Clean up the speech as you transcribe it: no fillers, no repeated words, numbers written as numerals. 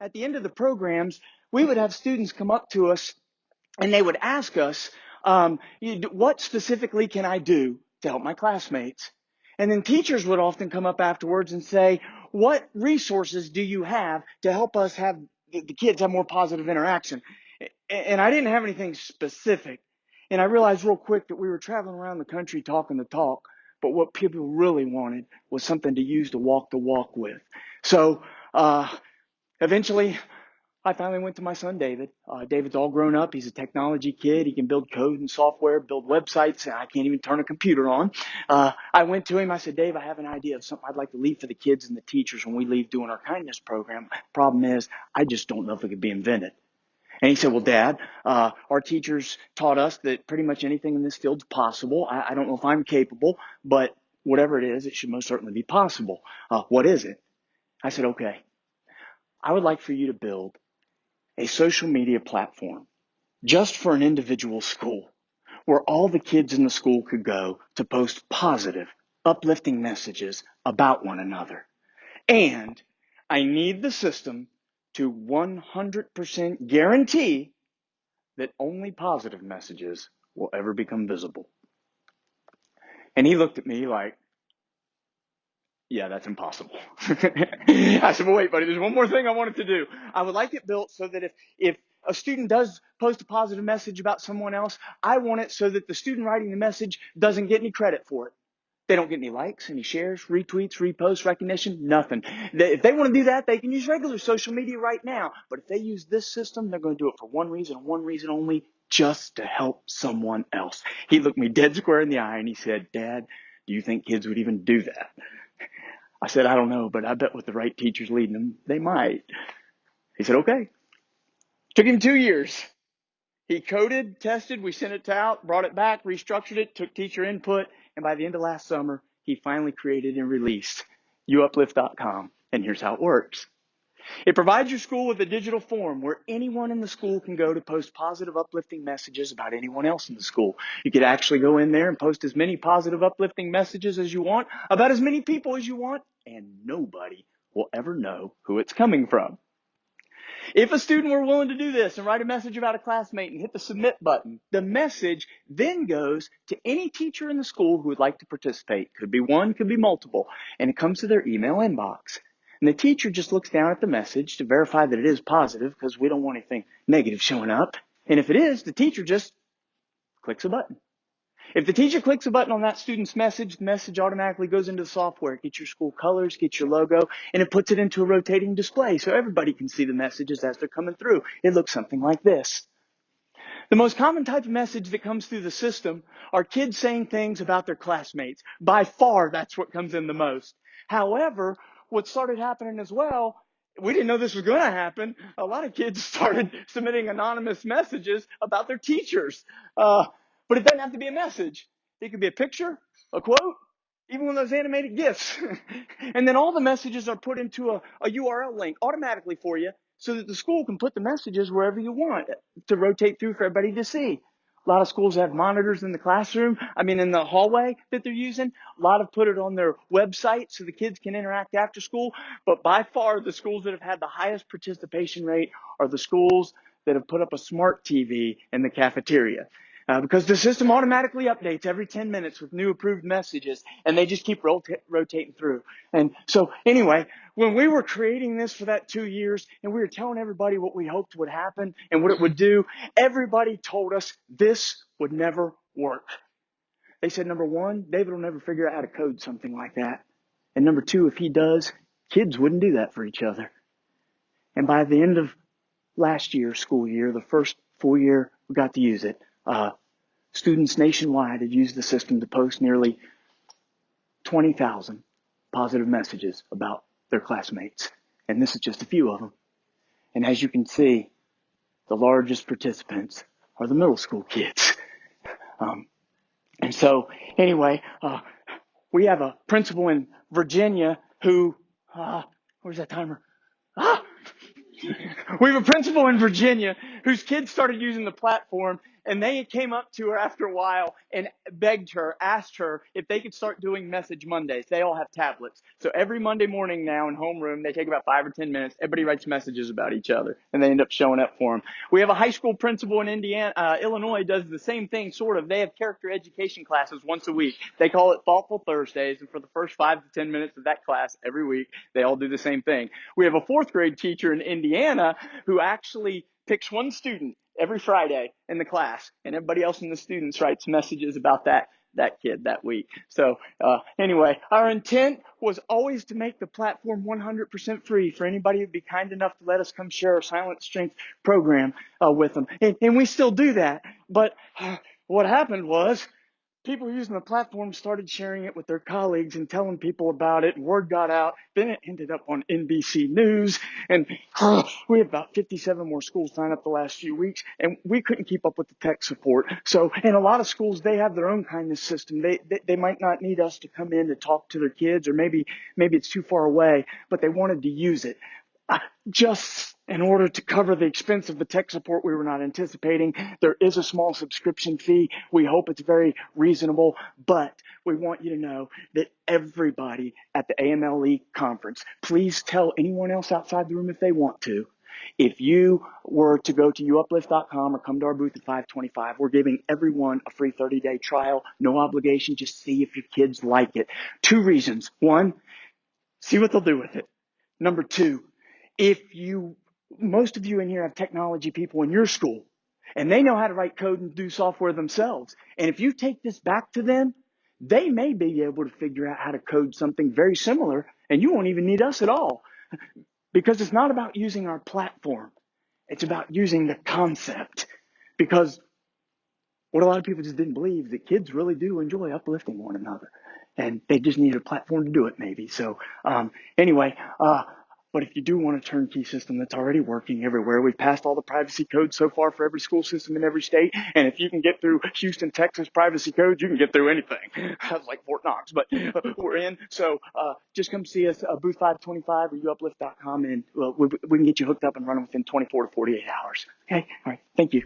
at the end of the programs, we would have students come up to us and they would ask us, what specifically can I do to help my classmates? And then teachers would often come up afterwards and say, what resources do you have to help us have the kids have more positive interaction? And I didn't have anything specific. And I realized real quick that we were traveling around the country talking the talk, but what people really wanted was something to use to walk the walk with. So eventually, I finally went to my son, David. David's all grown up. He's a technology kid. He can build code and software, build websites, and I can't even turn a computer on. I went to him. I said, Dave, I have an idea of something I'd like to leave for the kids and the teachers when we leave doing our kindness program. Problem is, I just don't know if it could be invented. And he said, well, Dad, our teachers taught us that pretty much anything in this field's possible. I don't know if I'm capable, but whatever it is, it should most certainly be possible. What is it? I said, okay, I would like for you to build a social media platform just for an individual school where all the kids in the school could go to post positive, uplifting messages about one another. And I need the system to 100% guarantee that only positive messages will ever become visible. And he looked at me like, yeah, that's impossible. I said, well, wait, buddy, there's one more thing I wanted to do. I would like it built so that if a student does post a positive message about someone else, I want it so that the student writing the message doesn't get any credit for it. They don't get any likes, any shares, retweets, reposts, recognition, nothing. If they want to do that, they can use regular social media right now. But if they use this system, they're going to do it for one reason only, just to help someone else. He looked me dead square in the eye and he said, Dad, do you think kids would even do that? I said, I don't know, but I bet with the right teachers leading them, they might. He said, okay. Took him 2 years. He coded, tested, we sent it out, brought it back, restructured it, took teacher input, and by the end of last summer, he finally created and released YouUplift.com. And here's how it works. It provides your school with a digital form where anyone in the school can go to post positive, uplifting messages about anyone else in the school. You could actually go in there and post as many positive, uplifting messages as you want about as many people as you want, and nobody will ever know who it's coming from. If a student were willing to do this and write a message about a classmate and hit the submit button, the message then goes to any teacher in the school who would like to participate. Could be one, could be multiple, and it comes to their email inbox. And the teacher just looks down at the message to verify that it is positive because we don't want anything negative showing up. And if it is, the teacher just clicks a button. If the teacher clicks a button on that student's message, the message automatically goes into the software. It gets your school colors, gets your logo, and it puts it into a rotating display so everybody can see the messages as they're coming through. It looks something like this. The most common type of message that comes through the system are kids saying things about their classmates. By far, that's what comes in the most. However, what started happening as well, we didn't know this was going to happen. A lot of kids started submitting anonymous messages about their teachers. But it doesn't have to be a message. It could be a picture, a quote, even one of those animated GIFs. And then all the messages are put into a URL link automatically for you so that the school can put the messages wherever you want to rotate through for everybody to see. A lot of schools have monitors in the classroom, in the hallway that they're using. A lot have put it on their website so the kids can interact after school. But by far, the schools that have had the highest participation rate are the schools that have put up a smart TV in the cafeteria. Because the system automatically updates every 10 minutes with new approved messages, and they just keep rotating through. And so anyway, when we were creating this for that 2 years, and we were telling everybody what we hoped would happen and what it would do, everybody told us this would never work. They said, number one, David will never figure out how to code something like that. And number two, if he does, kids wouldn't do that for each other. And by the end of last year, school year, the first full year we got to use it, students nationwide had used the system to post nearly 20,000 positive messages about their classmates. And this is just a few of them. And as you can see, the largest participants are the middle school kids. And so anyway, we have a principal in Virginia who, where's that timer? We have a principal in Virginia whose kids started using the platform, And they came up to her after a while and begged her, asked her if they could start doing Message Mondays. They all have tablets. So every Monday morning now in homeroom, they take about 5 or 10 minutes. Everybody writes messages about each other, and they end up showing up for them. We have a high school principal in Illinois does the same thing, sort of. They have character education classes once a week. They call it Thoughtful Thursdays, and for the first 5 to 10 minutes of that class every week, they all do the same thing. We have a 4th grade teacher in Indiana who actually picks one student every Friday in the class, and everybody else in the students writes messages about that kid that week. So anyway, our intent was always to make the platform 100% free for anybody who'd be kind enough to let us come share our Silent Strength program with them. And we still do that. But what happened was people using the platform started sharing it with their colleagues and telling people about it, and word got out. Then it ended up on NBC News, and we had about 57 more schools sign up the last few weeks, and we couldn't keep up with the tech support. So in a lot of schools, they have their own kindness system. They might not need us to come in to talk to their kids, or maybe it's too far away, but they wanted to use it. Just in order to cover the expense of the tech support we were not anticipating. There is a small subscription fee. We hope it's very reasonable, but we want you to know that everybody at the AMLE conference, please tell anyone else outside the room if they want to. If you were to go to youuplift.com or come to our booth at 525, we're giving everyone a free 30-day trial, no obligation, just see if your kids like it. 2 reasons. 1, see what they'll do with it. Number 2, most of you in here have technology people in your school, and they know how to write code and do software themselves. And if you take this back to them, they may be able to figure out how to code something very similar, and you won't even need us at all. Because it's not about using our platform. It's about using the concept. Because what a lot of people just didn't believe, that kids really do enjoy uplifting one another. And they just need a platform to do it, maybe. So anyway, but if you do want a turnkey system that's already working everywhere, we've passed all the privacy codes so far for every school system in every state. And if you can get through Houston, Texas privacy codes, you can get through anything. That's like Fort Knox, but we're in. So just come see us, booth 525 or youuplift.com, and we can get you hooked up and running within 24 to 48 hours. Okay? All right. Thank you.